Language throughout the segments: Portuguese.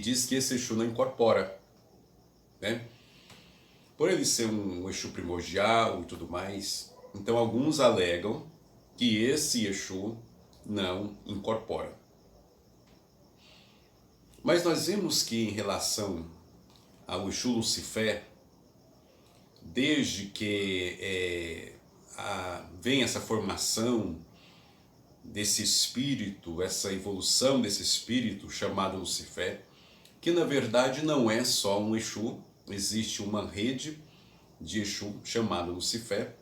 diz que esse Exu não incorpora, né? Por ele ser um Exu primordial e tudo mais, então alguns alegam que esse Exu não incorpora. Mas nós vemos que em relação ao Exu Lucifer, desde que vem essa formação desse espírito, essa evolução desse espírito chamado Lucifer, que na verdade não é só um Exu, existe uma rede de Exu chamado Lucifer.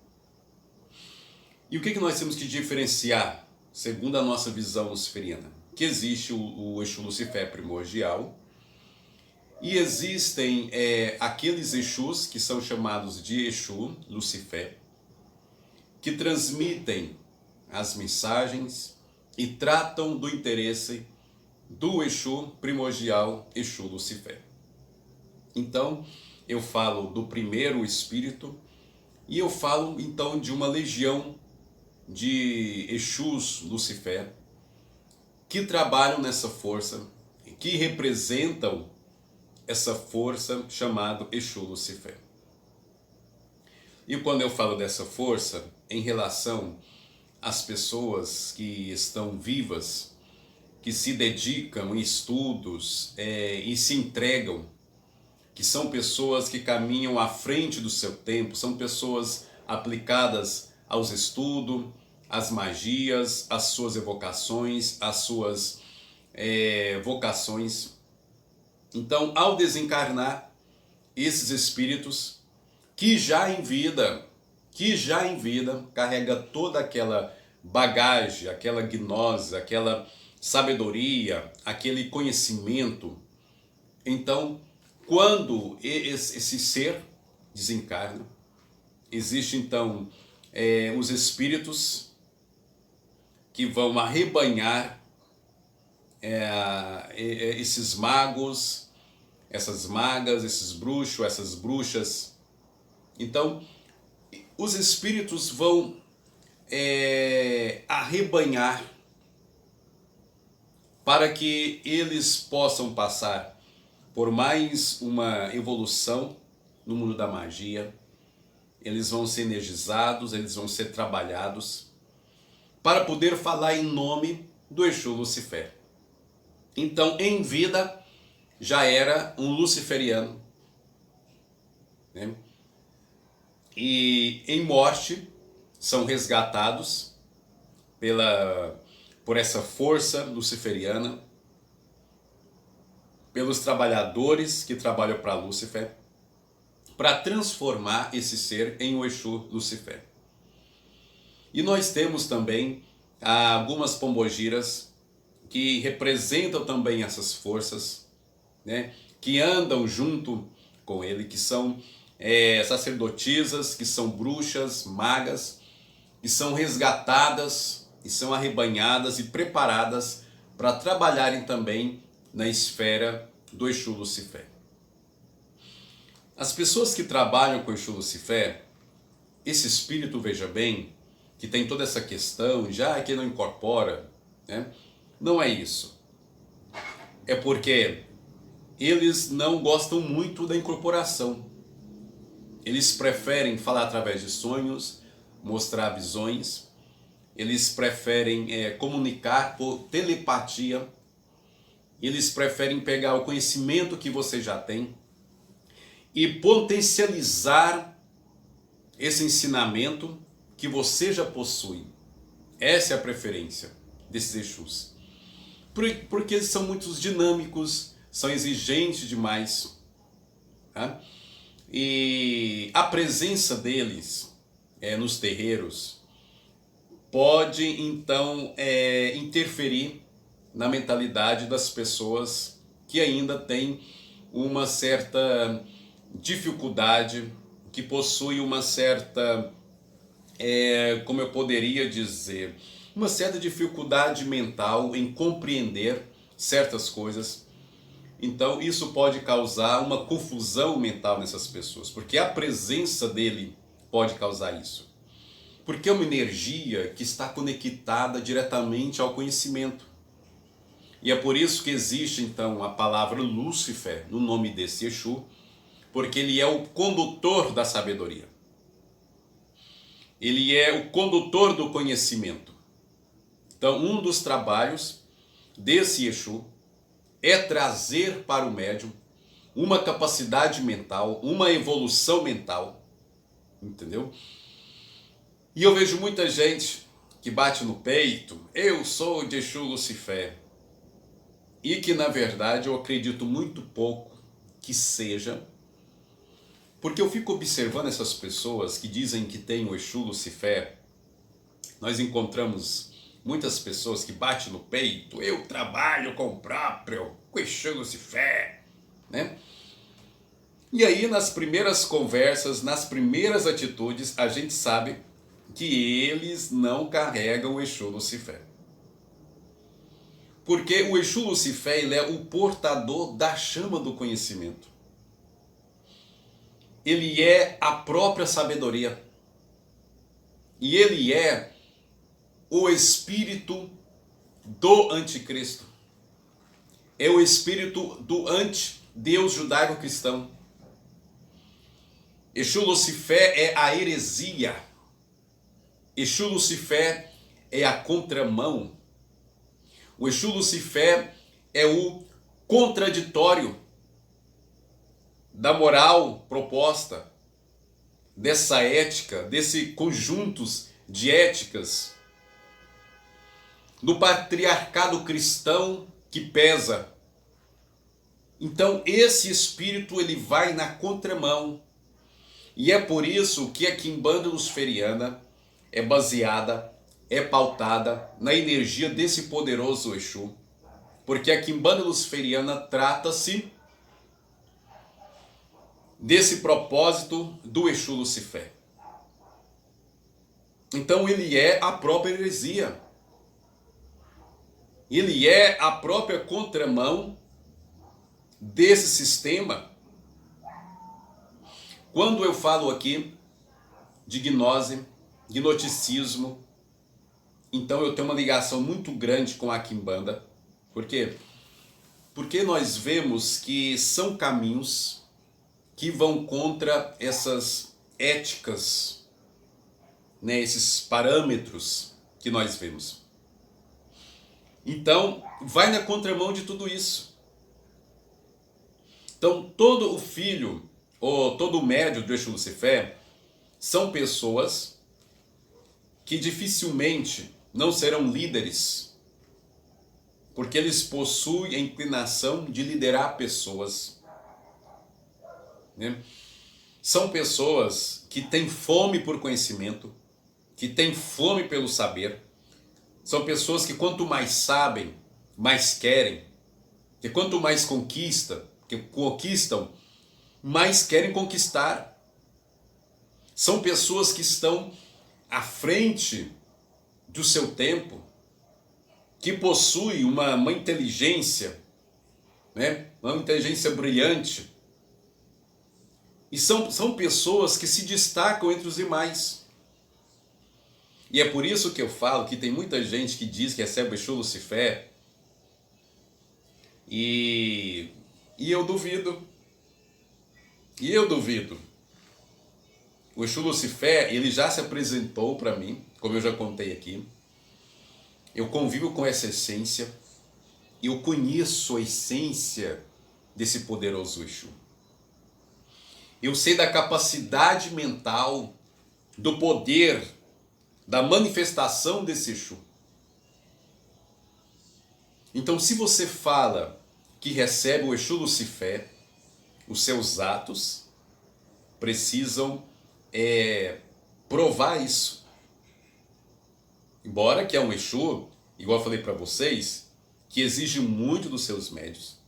E o que nós temos que diferenciar, segundo a nossa visão luciferiana? Que existe o Exu Lucifer primordial, e existem aqueles Exus que são chamados de Exu Lucifer, que transmitem as mensagens e tratam do interesse do Exu primordial, Exu Lucifer. Então, eu falo do primeiro espírito e eu falo então de uma legião de Exus Lucifer que trabalham nessa força, que representam essa força chamada Exu Lucifer. E quando eu falo dessa força, em relação às pessoas que estão vivas, que se dedicam em estudos e se entregam, que são pessoas que caminham à frente do seu tempo, são pessoas aplicadas aos estudos, às magias, às suas evocações, às suas vocações. Então, ao desencarnar, esses espíritos que já em vida carrega toda aquela bagagem, aquela gnose, aquela sabedoria, aquele conhecimento. Então, quando esse ser desencarna, existe então os espíritos que vão arrebanhar esses magos, essas magas, esses bruxos, essas bruxas. Então, os espíritos vão arrebanhar para que eles possam passar por mais uma evolução no mundo da magia. Eles vão ser energizados, eles vão ser trabalhados para poder falar em nome do Exu Lucifer. Então, em vida, já era um luciferiano, né? E em morte, são resgatados por essa força luciferiana, pelos trabalhadores que trabalham para Lúcifer, para transformar esse ser em um Exu Lucifer. E nós temos também algumas pombogiras que representam também essas forças, né, que andam junto com ele, que são sacerdotisas, que são bruxas, magas, que são resgatadas e são arrebanhadas e preparadas para trabalharem também na esfera do Exu Lucifer. As pessoas que trabalham com o Exu Lucifer, esse espírito, veja bem, que tem toda essa questão, já que não incorpora, né? Não é isso. É porque eles não gostam muito da incorporação. Eles preferem falar através de sonhos, mostrar visões. Eles preferem comunicar por telepatia. Eles preferem pegar o conhecimento que você já tem e potencializar esse ensinamento que você já possui. Essa é a preferência desses Exus. Porque eles são muito dinâmicos, são exigentes demais. Tá? E a presença deles nos terreiros pode então interferir na mentalidade das pessoas que ainda têm uma certa dificuldade, que possuem uma certa, como eu poderia dizer, uma certa dificuldade mental em compreender certas coisas. Então isso pode causar uma confusão mental nessas pessoas, porque a presença dele pode causar isso. Porque é uma energia que está conectada diretamente ao conhecimento. E é por isso que existe então a palavra Lúcifer no nome desse Exu, porque ele é o condutor da sabedoria. Ele é o condutor do conhecimento. Então, um dos trabalhos desse Exu é trazer para o médium uma capacidade mental, uma evolução mental, entendeu? E eu vejo muita gente que bate no peito, eu sou de Exu Lucifer, e que na verdade eu acredito muito pouco que seja, porque eu fico observando essas pessoas que dizem que tem o Exu Lucifer. Nós encontramos muitas pessoas que batem no peito, eu trabalho com o próprio, com o Exu Lucifer, né? E aí nas primeiras conversas, nas primeiras atitudes, a gente sabe que eles não carregam o Exu Lucifer. Porque o Exu Lucifer, ele é o portador da chama do conhecimento. Ele é a própria sabedoria. E ele é o espírito do anticristo. É o espírito do anti-Deus judaico-cristão. Exu Lucifer é a heresia. Exu Lucifer é a contramão. O Exu Lucifer é o contraditório da moral proposta, dessa ética, desse conjuntos de éticas, do patriarcado cristão que pesa. Então esse espírito ele vai na contramão. E é por isso que a Quimbanda Luciferiana é baseada, é pautada na energia desse poderoso Exu. Porque a Quimbanda Luciferiana trata-se desse propósito do Exu Lucifer. Então ele é a própria heresia. Ele é a própria contramão desse sistema. Quando eu falo aqui de gnose, gnosticismo, então eu tenho uma ligação muito grande com a Quimbanda. Por quê? Porque nós vemos que são caminhos que vão contra essas éticas, né, esses parâmetros que nós vemos. Então, vai na contramão de tudo isso. Então, todo o filho, ou todo o médium do Exu Lucifer, são pessoas que dificilmente não serão líderes, porque eles possuem a inclinação de liderar pessoas, né? São pessoas que têm fome por conhecimento, que têm fome pelo saber. São pessoas que quanto mais sabem, mais querem. Que quanto mais conquistam, mais querem conquistar. São pessoas que estão à frente do seu tempo, que possuem uma inteligência, né? Uma inteligência brilhante. E são pessoas que se destacam entre os demais. E é por isso que eu falo que tem muita gente que diz que recebe o Exu Lucifer. E eu duvido. E eu duvido. O Exu Lucifer, ele já se apresentou para mim, como eu já contei aqui. Eu convivo com essa essência. Eu conheço a essência desse poderoso Exu. Eu sei da capacidade mental, do poder, da manifestação desse Exu. Então, se você fala que recebe o Exu Lucifer, os seus atos precisam provar isso. Embora que é um Exu, igual eu falei para vocês, que exige muito dos seus médios.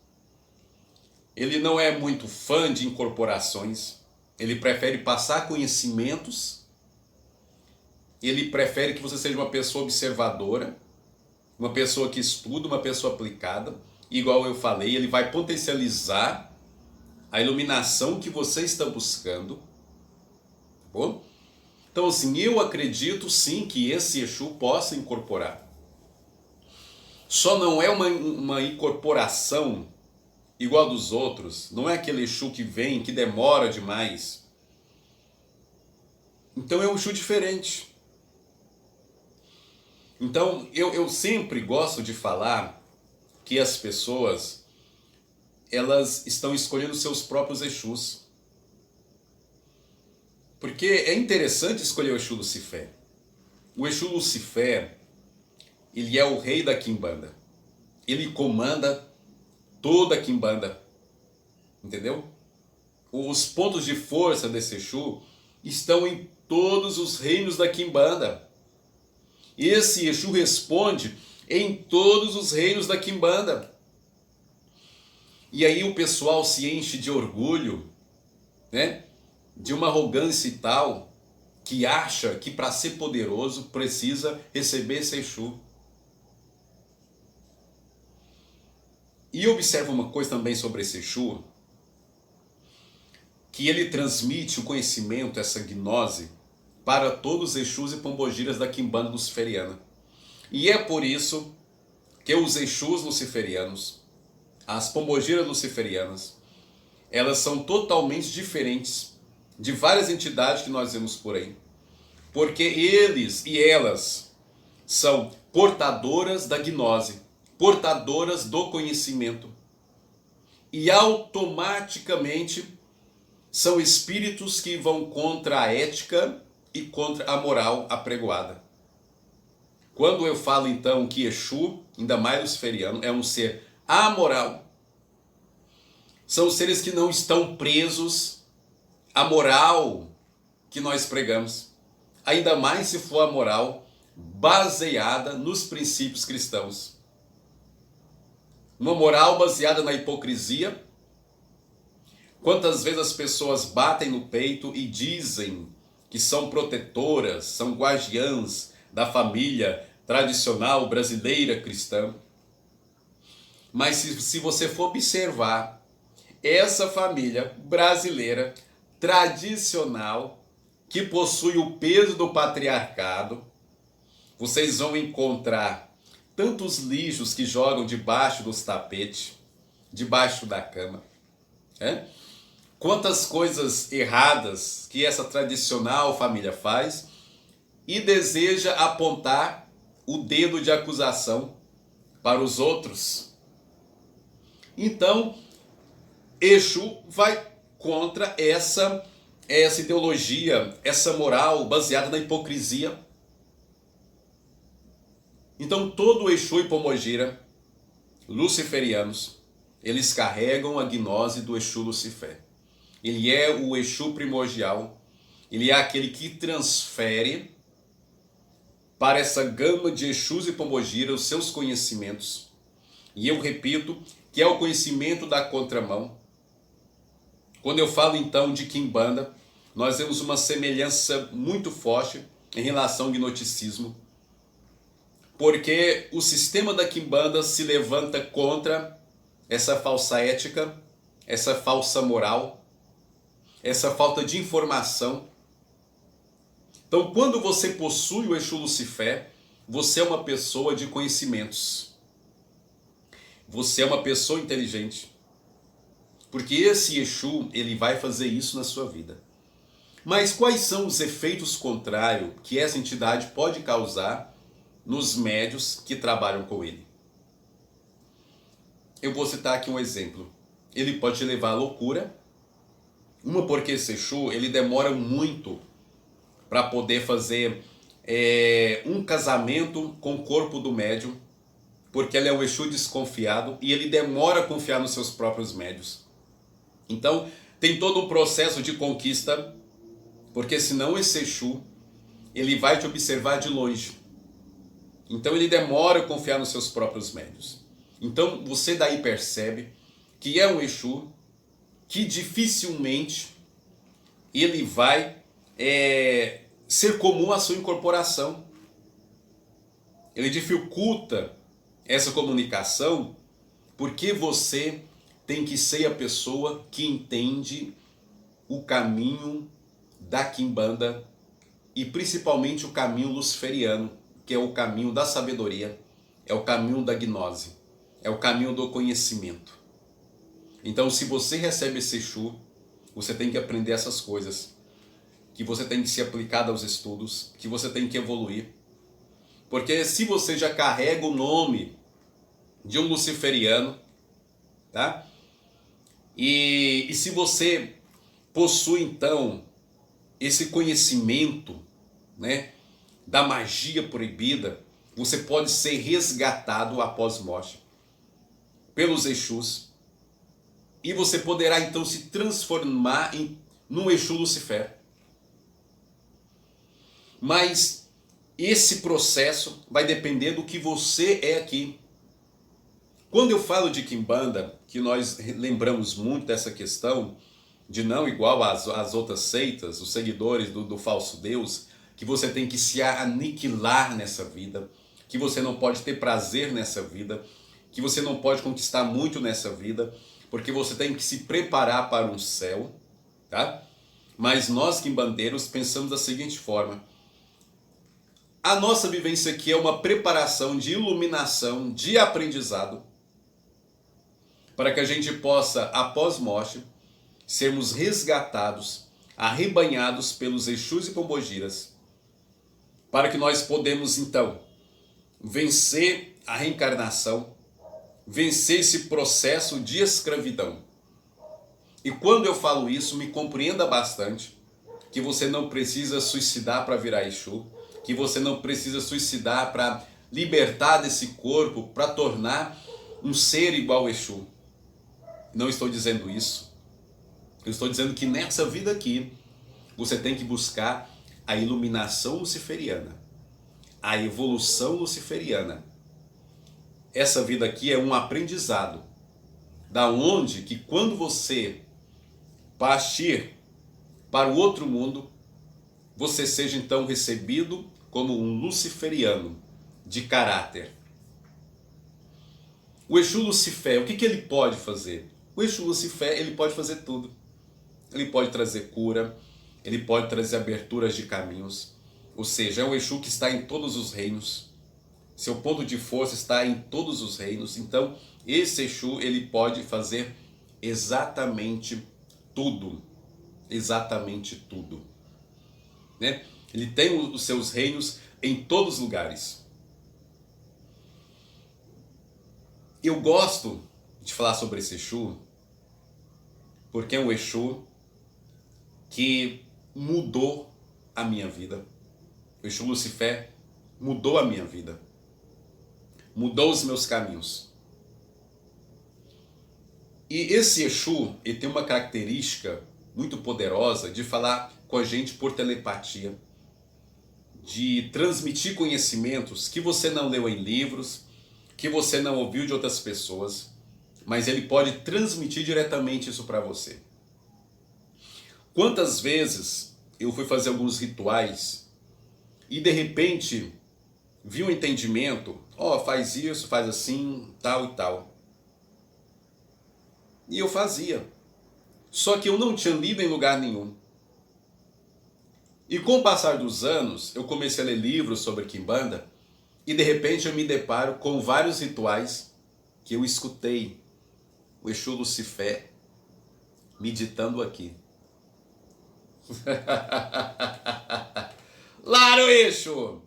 Ele não é muito fã de incorporações, ele prefere passar conhecimentos, ele prefere que você seja uma pessoa observadora, uma pessoa que estuda, uma pessoa aplicada. Igual eu falei, ele vai potencializar a iluminação que você está buscando. Tá bom? Então assim, eu acredito sim que esse Exu possa incorporar. Só não é uma incorporação igual a dos outros. Não é aquele Exu que vem, que demora demais. Então é um Exu diferente. Então eu sempre gosto de falar que as pessoas, elas estão escolhendo seus próprios Exus. Porque é interessante escolher o Exu Lucifer. O Exu Lucifer, ele é o rei da Quimbanda. Ele comanda toda a Quimbanda. Entendeu? Os pontos de força desse Exu estão em todos os reinos da Quimbanda. Esse Exu responde em todos os reinos da Quimbanda. E aí o pessoal se enche de orgulho, né? De uma arrogância e tal, que acha que para ser poderoso precisa receber esse Exu. E observa uma coisa também sobre esse Exu, que ele transmite o conhecimento, essa gnose, para todos os Exus e Pombogiras da Quimbanda luciferiana. E é por isso que os Exus luciferianos, as Pombogiras luciferianas, elas são totalmente diferentes de várias entidades que nós vemos por aí. Porque eles e elas são portadoras da gnose, portadoras do conhecimento. E automaticamente são espíritos que vão contra a ética e contra a moral apregoada. Quando eu falo então que Exu, ainda mais luciferiano, é um ser amoral, são seres que não estão presos à moral que nós pregamos, ainda mais se for a moral baseada nos princípios cristãos. Uma moral baseada na hipocrisia. Quantas vezes as pessoas batem no peito e dizem que são protetoras, são guardiãs da família tradicional brasileira cristã. Mas se você for observar, essa família brasileira tradicional, que possui o peso do patriarcado, vocês vão encontrar tantos lixos que jogam debaixo dos tapetes, debaixo da cama, né? Quantas coisas erradas que essa tradicional família faz e deseja apontar o dedo de acusação para os outros. Então, Exu vai contra essa ideologia, essa moral baseada na hipocrisia. Então, todo Exu e Pombogira, luciferianos, eles carregam a gnose do Exu Lucifer. Ele é o Exu primordial, ele é aquele que transfere para essa gama de Exus e Pombogira os seus conhecimentos. E eu repito que é o conhecimento da contramão. Quando eu falo então de Quimbanda, nós temos uma semelhança muito forte em relação ao gnosticismo, porque o sistema da Quimbanda se levanta contra essa falsa ética, essa falsa moral, essa falta de informação. Então, quando você possui o Exu Lucifer, você é uma pessoa de conhecimentos. Você é uma pessoa inteligente. Porque esse Exu, ele vai fazer isso na sua vida. Mas quais são os efeitos contrários que essa entidade pode causar nos médios que trabalham com ele? Eu vou citar aqui um exemplo. Ele pode te levar à loucura. Uma, porque esse Exu, ele demora muito para poder fazer um casamento com o corpo do médium, porque ele é um Exu desconfiado e ele demora a confiar nos seus próprios médios. Então, tem todo um processo de conquista, porque senão esse Exu, ele vai te observar de longe. Então, ele demora a confiar nos seus próprios médios. Então, você daí percebe que é um Exu que dificilmente ele vai ser comum à sua incorporação. Ele dificulta essa comunicação porque você tem que ser a pessoa que entende o caminho da Quimbanda e principalmente o caminho luciferiano, que é o caminho da sabedoria, é o caminho da gnose, é o caminho do conhecimento. Então, se você recebe esse Exu, você tem que aprender essas coisas, que você tem que ser aplicado aos estudos, que você tem que evoluir. Porque se você já carrega o nome de um luciferiano, tá? E se você possui então esse conhecimento, né, da magia proibida, você pode ser resgatado após morte pelos Exus, e você poderá então se transformar num Exu Lucifer. Mas esse processo vai depender do que você é aqui. Quando eu falo de Quimbanda, que nós lembramos muito dessa questão de não igual às outras seitas, os seguidores do falso Deus, que você tem que se aniquilar nessa vida, que você não pode ter prazer nessa vida, que você não pode conquistar muito nessa vida, porque você tem que se preparar para um céu, tá? Mas nós quimbandeiros pensamos da seguinte forma: a nossa vivência aqui é uma preparação de iluminação, de aprendizado, para que a gente possa, após morte, sermos resgatados, arrebanhados pelos Exus e Pombogiras, para que nós podemos então vencer a reencarnação, vencer esse processo de escravidão. E quando eu falo isso, me compreenda bastante, que você não precisa suicidar para virar Exu, que você não precisa suicidar para libertar desse corpo, para tornar um ser igual a Exu. Não estou dizendo isso. Eu estou dizendo que nessa vida aqui, você tem que buscar a iluminação luciferiana, a evolução luciferiana. Essa vida aqui é um aprendizado, da onde que quando você partir para o outro mundo, você seja então recebido como um luciferiano de caráter. O Exu Lucifer, o que ele pode fazer? O Exu Lucifer, ele pode fazer tudo. Ele pode trazer cura, ele pode trazer aberturas de caminhos, ou seja, é um Exu que está em todos os reinos. Seu ponto de força está em todos os reinos. Então, esse Exu, ele pode fazer exatamente tudo. Exatamente tudo. Né? Ele tem os seus reinos em todos os lugares. Eu gosto de falar sobre esse Exu, porque é um Exu que mudou a minha vida. O Exu Lucifer mudou a minha vida. Mudou os meus caminhos. E esse Exu, ele tem uma característica muito poderosa de falar com a gente por telepatia, de transmitir conhecimentos que você não leu em livros, que você não ouviu de outras pessoas, mas ele pode transmitir diretamente isso para você. Quantas vezes eu fui fazer alguns rituais e de repente vi um entendimento, faz isso, faz assim, tal e tal. E eu fazia. Só que eu não tinha lido em lugar nenhum. E com o passar dos anos, eu comecei a ler livros sobre Quimbanda e de repente eu me deparo com vários rituais que eu escutei o Exu Lucifer meditando aqui. Claro, Exu!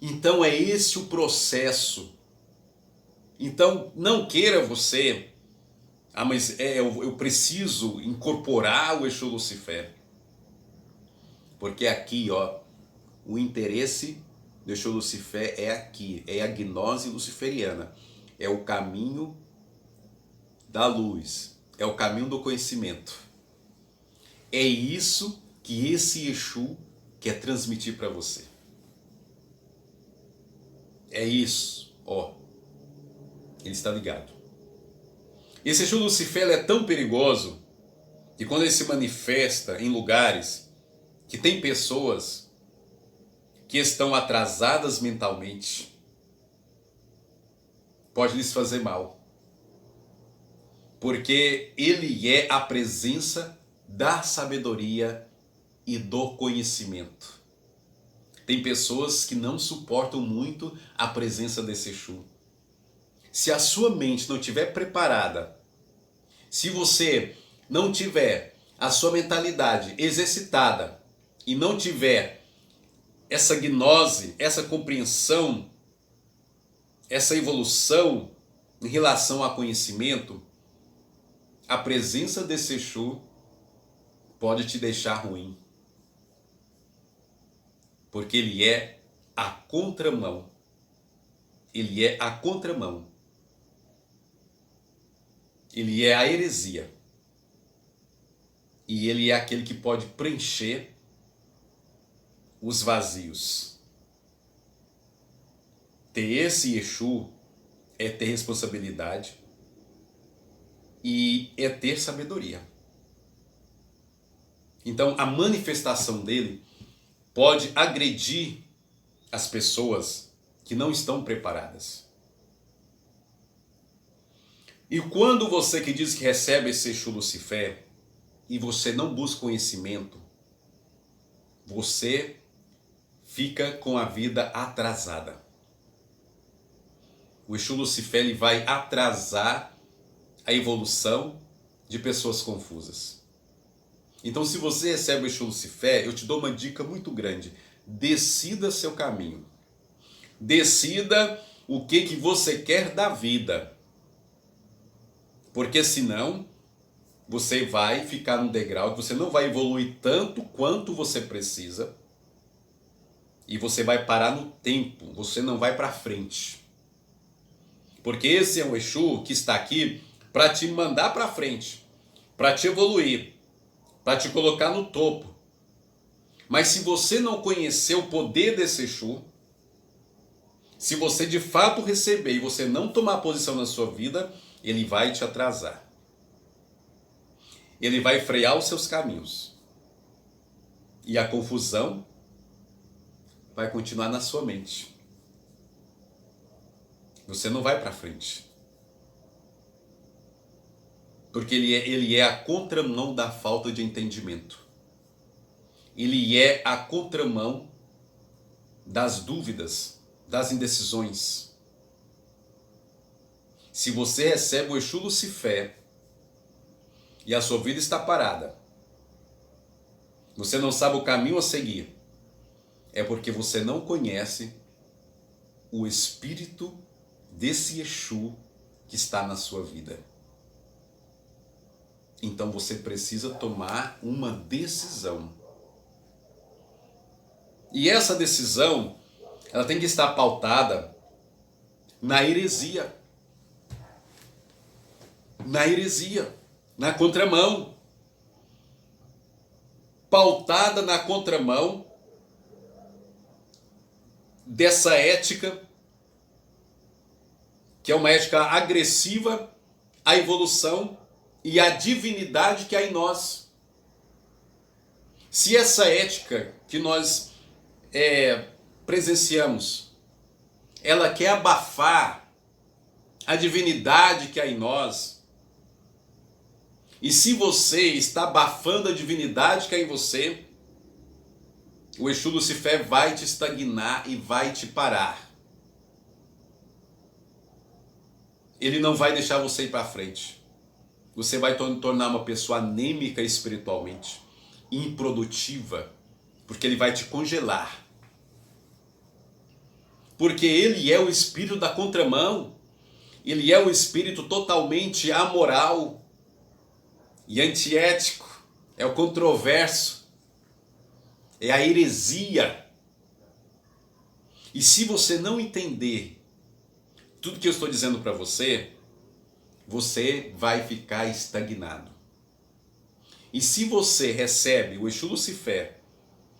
Então é esse o processo. Então não queira você, mas eu preciso incorporar o Exu Lucifer. Porque aqui, o interesse do Exu Lucifer é aqui, é a gnose luciferiana, é o caminho da luz, é o caminho do conhecimento. É isso que esse Exu quer transmitir para você. É isso, ele está ligado. Esse Exu Lucifer é tão perigoso que quando ele se manifesta em lugares que tem pessoas que estão atrasadas mentalmente, pode lhes fazer mal. Porque ele é a presença da sabedoria e do conhecimento. Tem pessoas que não suportam muito a presença desse Exu. Se a sua mente não estiver preparada, se você não tiver a sua mentalidade exercitada e não tiver essa gnose, essa compreensão, essa evolução em relação ao conhecimento, a presença desse Exu pode te deixar ruim. Porque ele é a contramão. Ele é a contramão. Ele é a heresia. E ele é aquele que pode preencher os vazios. Ter esse Exu é ter responsabilidade e é ter sabedoria. Então a manifestação dele pode agredir as pessoas que não estão preparadas. E quando você que diz que recebe esse Exu Lucifer e você não busca conhecimento, você fica com a vida atrasada. O Exu Lucifer ele vai atrasar a evolução de pessoas confusas. Então, se você recebe o Exu Lucifer, eu te dou uma dica muito grande. Decida seu caminho. Decida o que você quer da vida. Porque senão, você vai ficar num degrau que você não vai evoluir tanto quanto você precisa. E você vai parar no tempo, você não vai para frente. Porque esse é o Exu que está aqui para te mandar para frente, para te evoluir, para te colocar no topo. Mas se você não conhecer o poder desse Exu, se você de fato receber e você não tomar posição na sua vida, ele vai te atrasar. Ele vai frear os seus caminhos. E a confusão vai continuar na sua mente. Você não vai para frente. Porque ele é a contramão da falta de entendimento. Ele é a contramão das dúvidas, das indecisões. Se você recebe o Exu Lucifer e a sua vida está parada, você não sabe o caminho a seguir, é porque você não conhece o espírito desse Exu que está na sua vida. Então você precisa tomar uma decisão. E essa decisão, ela tem que estar pautada na heresia. Na heresia, na contramão. Pautada na contramão dessa ética, que é uma ética agressiva à evolução e à divindade que há em nós. Se essa ética que nós presenciamos, ela quer abafar a divindade que há em nós, e se você está abafando a divindade que há em você, o Exu Lucifer vai te estagnar e vai te parar. Ele não vai deixar você ir para frente. Você vai tornar uma pessoa anêmica espiritualmente, improdutiva, porque ele vai te congelar. Porque ele é o espírito da contramão. Ele é o espírito totalmente amoral e antiético. É o controverso. É a heresia. E se você não entender tudo que eu estou dizendo para você, você vai ficar estagnado. E se você recebe o Exu Lucifer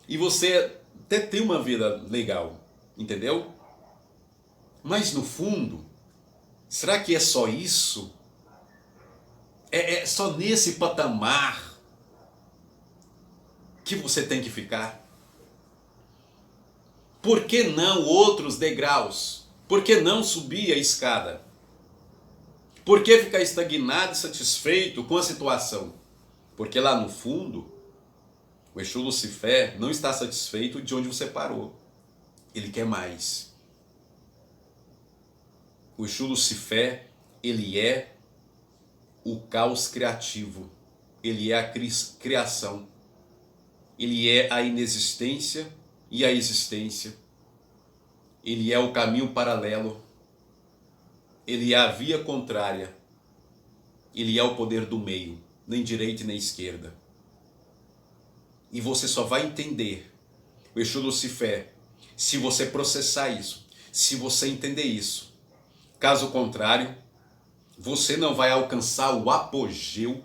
e você até tem uma vida legal, entendeu? Mas no fundo, será que é só isso? É só nesse patamar que você tem que ficar? Por que não outros degraus? Por que não subir a escada? Por que ficar estagnado e satisfeito com a situação? Porque lá no fundo, o Exu Lucifer não está satisfeito de onde você parou. ele quer mais. O Exu Lucifé, ele é o caos criativo, ele é a criação, ele é a inexistência e a existência, ele é o caminho paralelo, ele é a via contrária, ele é o poder do meio, nem direita nem esquerda. E você só vai entender o Exu Lucifé se você processar isso, se você entender isso. Caso contrário, você não vai alcançar o apogeu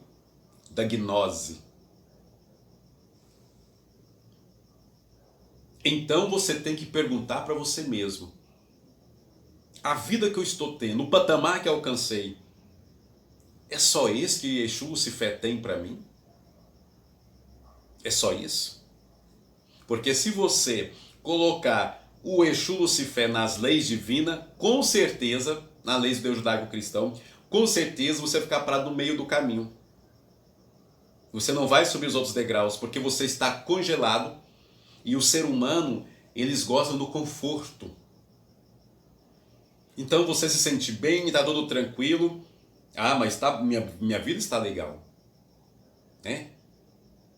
da gnose. Então você tem que perguntar para você mesmo: a vida que eu estou tendo, o patamar que eu alcancei, é só esse que Exu Lucifé tem para mim? É só isso? Porque se você colocar o Exu Lucifé nas leis divinas, com certeza, nas leis do Deus judaico-cristão, com certeza você vai ficar parado no meio do caminho. Você não vai subir os outros degraus, porque você está congelado. E o ser humano, eles gostam do conforto. Então você se sente bem, está tudo tranquilo. Ah, mas minha vida está legal. Né?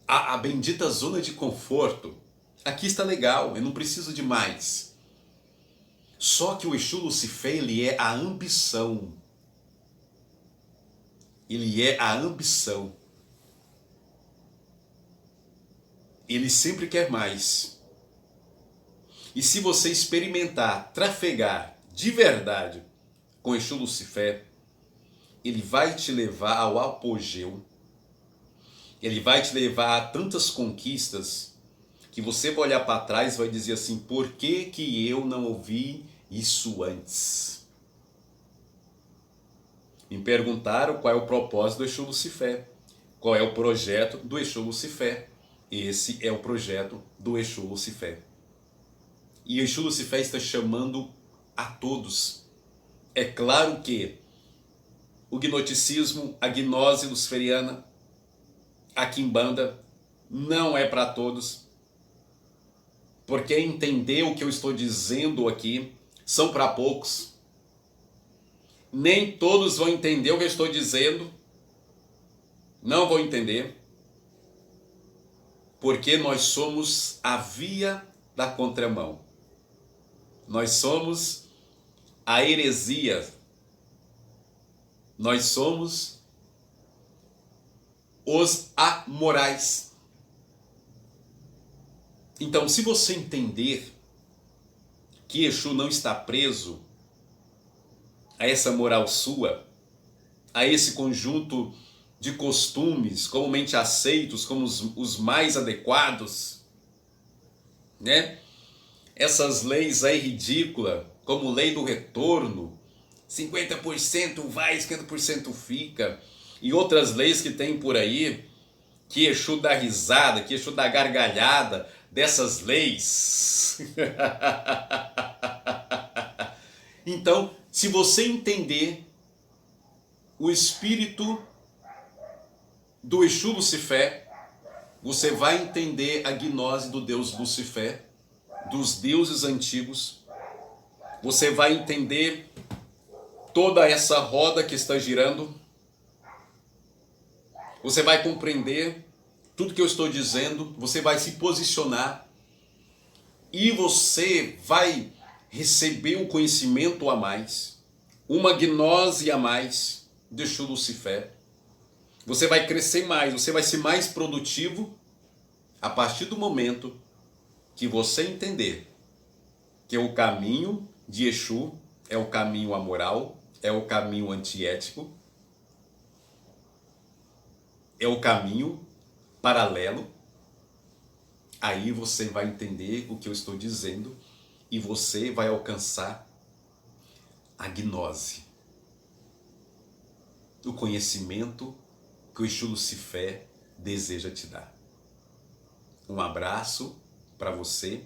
A bendita zona de conforto. Aqui está legal, eu não preciso de mais. Só que o Exu Lucifé, ele é a ambição. Ele é a ambição. Ele sempre quer mais. E se você experimentar, trafegar de verdade com o Exu Lucifé, ele vai te levar ao apogeu. Ele vai te levar a tantas conquistas que você vai olhar para trás e vai dizer assim: por que que eu não ouvi isso antes? Me perguntaram qual é o propósito do Exu Lucifé. Qual é o projeto do Exu Lucifé? Esse é o projeto do Exu Lucifé. E o Exu Lucifé está chamando a todos. É claro que o gnosticismo, a gnose luciferiana, a quimbanda, não é para todos. Porque entender o que eu estou dizendo aqui são para poucos. Nem todos vão entender o que eu estou dizendo. Não vão entender. Porque nós somos a via da contramão. Nós somos a heresia. Nós somos os amorais. Então, se você entender que Exu não está preso a essa moral sua, a esse conjunto de costumes comumente aceitos como os mais adequados, né? Essas leis aí ridículas, como lei do retorno, 50% vai, 50% fica, e outras leis que tem por aí, que Exu dá risada, que Exu dá gargalhada dessas leis. Então, se você entender o espírito do Exu Lucifé, você vai entender a gnose do Deus Lucifé, dos deuses antigos. Você vai entender toda essa roda que está girando. Você vai compreender tudo que eu estou dizendo. Você vai se posicionar. E você vai receber um conhecimento a mais, uma gnose a mais de Exu Lucifé. Você vai crescer mais, você vai ser mais produtivo a partir do momento que você entender que o caminho de Exu é o caminho amoral, é o caminho antiético, é o caminho paralelo. Aí você vai entender o que eu estou dizendo e você vai alcançar a gnose, o conhecimento que o Exu Lucifé deseja te dar. Um abraço para você.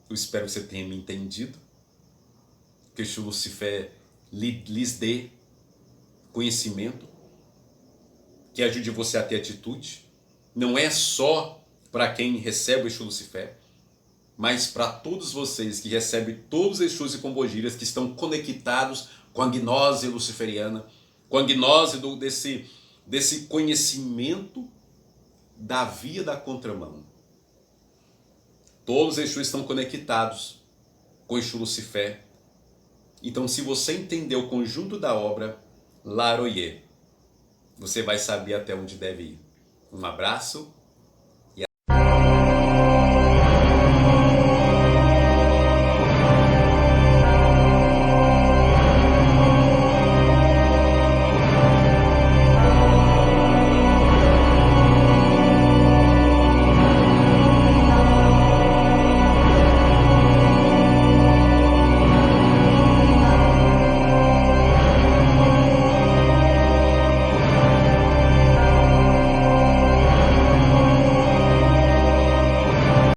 Eu espero que você tenha me entendido. Que o Exu Lucifé lhes dê conhecimento, que ajude você a ter atitude. Não é só para quem recebe o Exu Lucifé, mas para todos vocês que recebem todos os Exus e Pombogiras que estão conectados com a gnose luciferiana, com a gnose desse conhecimento da via da contramão. Todos os Exus estão conectados com o Exu Lucifer. Então, se você entender o conjunto da obra Laroye, você vai saber até onde deve ir. Um abraço